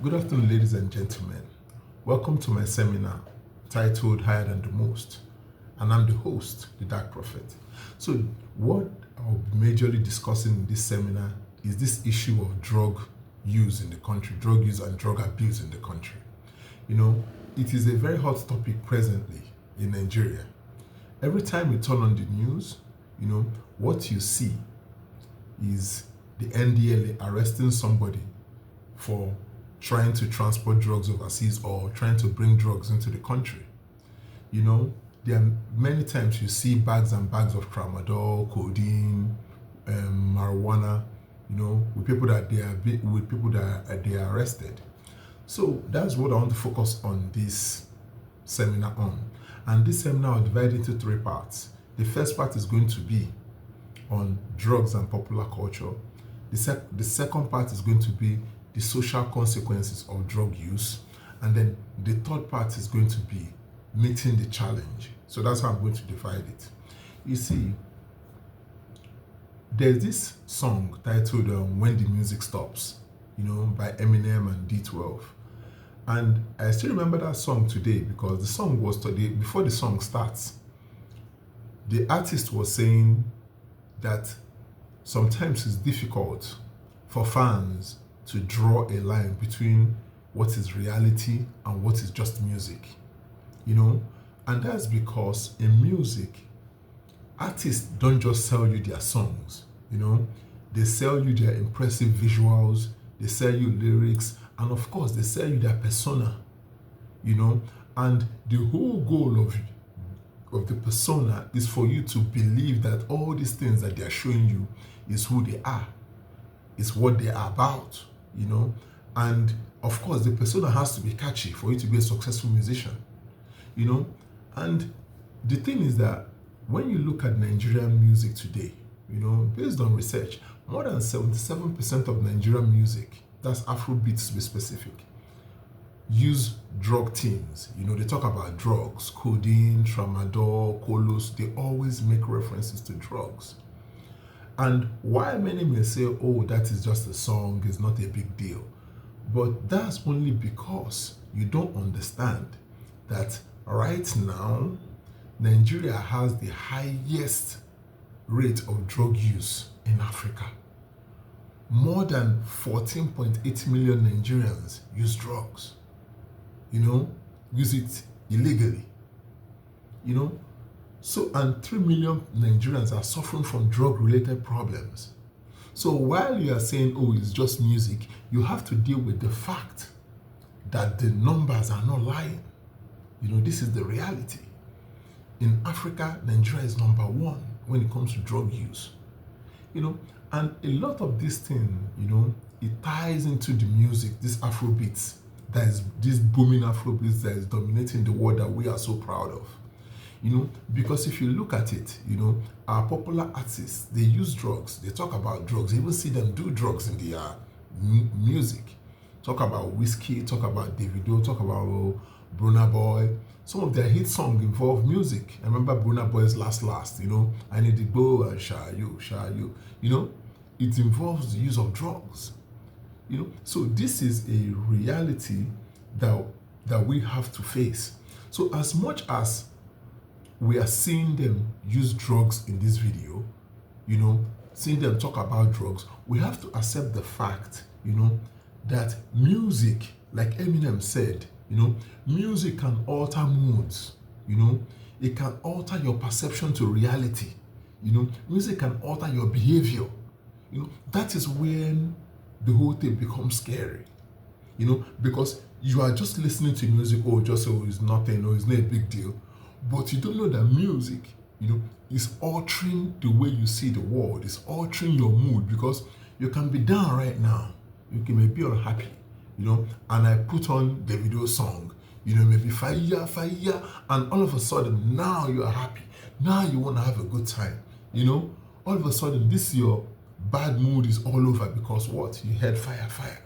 Good afternoon, ladies and gentlemen. Welcome to my seminar titled Higher Than the Most. And I'm the host, the Dark Prophet. So, what I'll be majorly discussing in this seminar is this issue of drug use in the country, drug use and drug abuse in the country. It is a very hot topic presently in Nigeria. Every time you turn on the news, what you see is the NDLA arresting somebody for trying to transport drugs overseas or trying to bring drugs into the country. There are many times you see bags and bags of tramadol, codeine, marijuana, with people that they are arrested. So that's what I want to focus on this seminar on. And this seminar will divide into three parts. The first part is going to be on drugs and popular culture. The second part is going to be the social consequences of drug use. And then the third part is going to be meeting the challenge. So that's how I'm going to divide it. You see, there's this song titled When the Music Stops, by Eminem and D12. And I still remember that song today because the song was today, before the song starts, the artist was saying that sometimes it's difficult for fans to draw a line between what is reality and what is just music, and that's because in music, artists don't just sell you their songs, they sell you their impressive visuals, they sell you lyrics, and of course they sell you their persona, and the whole goal of the persona is for you to believe that all these things that they're showing you is who they are, is what they are about, and of course the persona has to be catchy for you to be a successful musician, and the thing is that when you look at Nigerian music today, based on research, more than 77% of Nigerian music, that's Afrobeats to be specific, use drug themes. They talk about drugs, codeine, tramadol, colos, they always make references to drugs. And while many may say, oh, that is just a song, it's not a big deal, but that's only because you don't understand that right now, Nigeria has the highest rate of drug use in Africa. More than 14.8 million Nigerians use drugs, use it illegally, So, and 3 million Nigerians are suffering from drug-related problems. So while you are saying, oh, it's just music, you have to deal with the fact that the numbers are not lying. This is the reality. In Africa, Nigeria is number one when it comes to drug use. And a lot of this thing, it ties into the music, this Afrobeats, that is this booming Afrobeats that is dominating the world that we are so proud of. Because if you look at it, our popular artists, they use drugs, they talk about drugs, you even see them do drugs in their music. Talk about Whiskey, talk about Davido, talk about Burna Boy. Some of their hit songs involve music. I remember Burna Boy's Last, I Need to Go and Sha You. It involves the use of drugs. So this is a reality that we have to face. So as much as we are seeing them use drugs in this video, seeing them talk about drugs, we have to accept the fact, that music, like Eminem said, music can alter moods, it can alter your perception to reality, music can alter your behavior, that is when the whole thing becomes scary, because you are just listening to music, it's nothing, it's not a big deal, but you don't know that music, is altering the way you see the world, it's altering your mood, because you can be down right now, you can maybe unhappy, and I put on the video song, maybe fire, and all of a sudden, now you are happy, now you want to have a good time, all of a sudden, your bad mood is all over because what? You heard fire.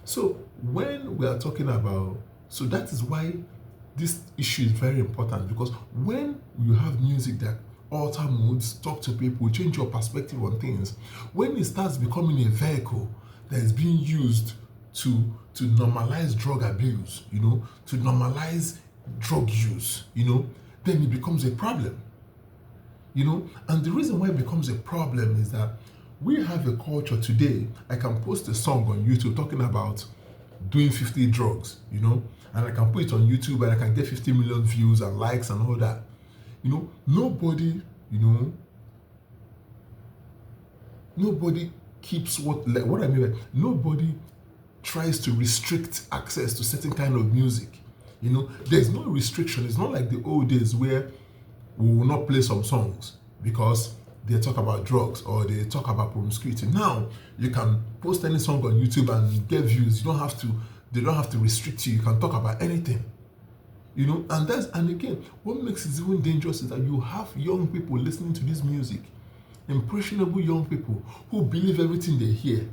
So when we are talking about, so that is why this issue is very important, because when you have music that alter moods, talk to people, change your perspective on things, when it starts becoming a vehicle that is being used to normalize drug abuse, to normalize drug use, then it becomes a problem. And the reason why it becomes a problem is that we have a culture today. I can post a song on YouTube talking about doing 50 drugs, and I can put it on YouTube and I can get 50 million views and likes and all that. Nobody, nobody keeps what I mean by nobody tries to restrict access to certain kind of music. There's no restriction. It's not like the old days where we will not play some songs because they talk about drugs or they talk about promiscuity. Now you can post any song on YouTube and get views. They don't have to restrict you. You can talk about anything. And again, what makes it even dangerous is that you have young people listening to this music, impressionable young people who believe everything they hear.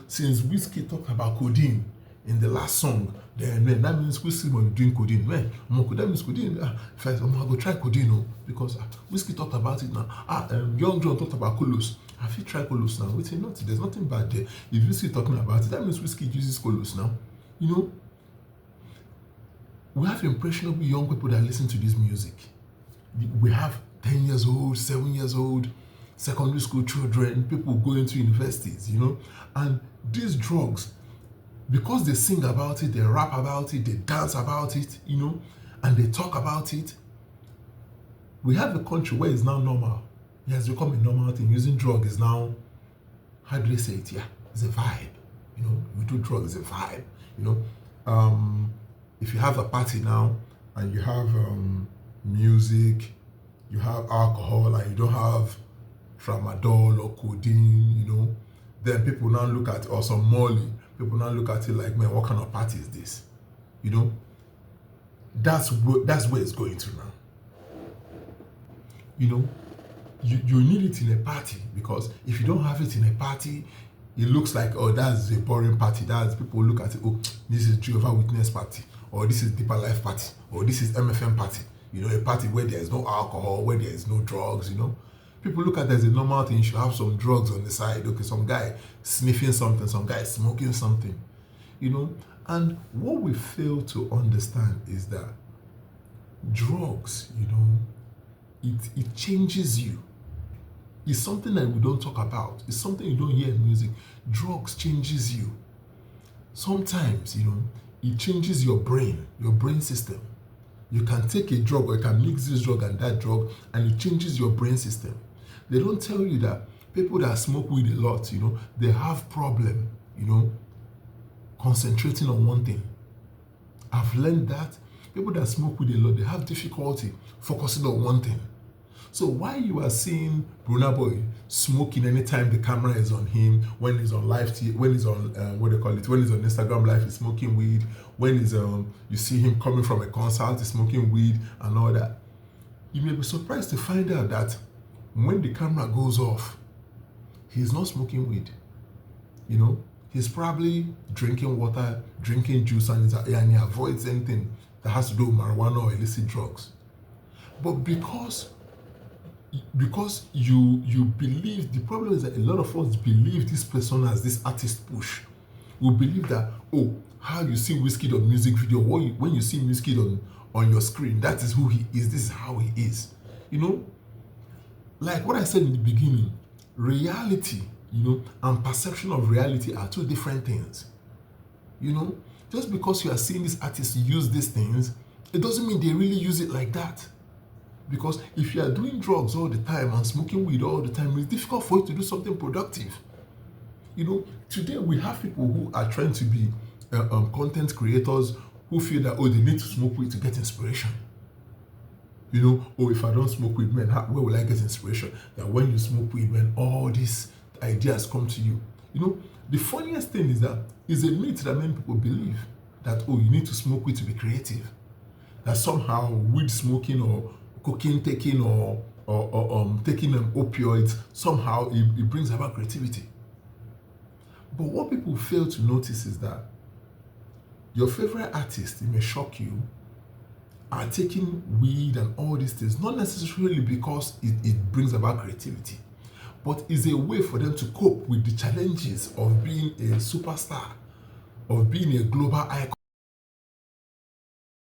Since Wizkid talked about codeine in the last song, then that means Wizkid will be doing codeine. That means codeine. First, I'm going to go try codeine because Wizkid talked about it now. Young John talked about Kolos. Have you tried Kolos now? There's nothing bad there. If Wizkid talking about it, that means Wizkid uses Kolos now. We have impressionable young people that listen to this music. We have 10 years old, 7 years old, secondary school children, people going to universities, and these drugs, because they sing about it, they rap about it, they dance about it, and they talk about it. We have a country where it's now normal. It has become a normal thing. Using drugs is now, how do they say it? Yeah, it's a vibe. You do drugs, it's a vibe. If you have a party now and you have music, you have alcohol, and you don't have tramadol or codeine, then people now look at, or some molly, people now look at it like, man, what kind of party is this? That's where it's going to now. You need it in a party, because if you don't have it in a party, it looks like, oh, that's a boring party. That's people look at it, oh, this is Jehovah's Witness party, or this is Deeper Life party, or this is MFM party. A party where there is no alcohol, where there is no drugs. People look at it as a normal thing. You should have some drugs on the side. Okay, some guy sniffing something, some guy smoking something. And what we fail to understand is that drugs, it changes you. It's something that we don't talk about. It's something you don't hear in music. Drugs changes you. Sometimes, it changes your brain system. You can take a drug, or you can mix this drug and that drug, and it changes your brain system. They don't tell you that people that smoke weed a lot, they have problem, concentrating on one thing. I've learned that people that smoke weed a lot, they have difficulty focusing on one thing. So while you are seeing Burna Boy smoking anytime the camera is on him, when he's on live, when he's on when he's on Instagram live, he's smoking weed. When he's you see him coming from a concert, he's smoking weed and all that. You may be surprised to find out that when the camera goes off, he's not smoking weed. He's probably drinking water, drinking juice, and he avoids anything that has to do with marijuana or illicit drugs. But because you believe, the problem is that a lot of us believe this person as this artist push. We believe that, oh, how you see Wizkid on music video, when you see Wizkid on your screen, that is who he is, this is how he is. Like what I said in the beginning, reality, and perception of reality are two different things. Just because you are seeing this artist use these things, it doesn't mean they really use it like that. Because if you are doing drugs all the time and smoking weed all the time, it's difficult for you to do something productive. Today we have people who are trying to be content creators who feel that, oh, they need to smoke weed to get inspiration. If I don't smoke weed, man, where will I get inspiration? That when you smoke weed, man, all these ideas come to you. The funniest thing is that it's a myth that many people believe that, oh, you need to smoke weed to be creative. That somehow weed smoking or cocaine taking or taking opioids, somehow it brings about creativity. But what people fail to notice is that your favorite artist, it may shock you, are taking weed and all these things, not necessarily because it brings about creativity, but is a way for them to cope with the challenges of being a superstar of being a global icon.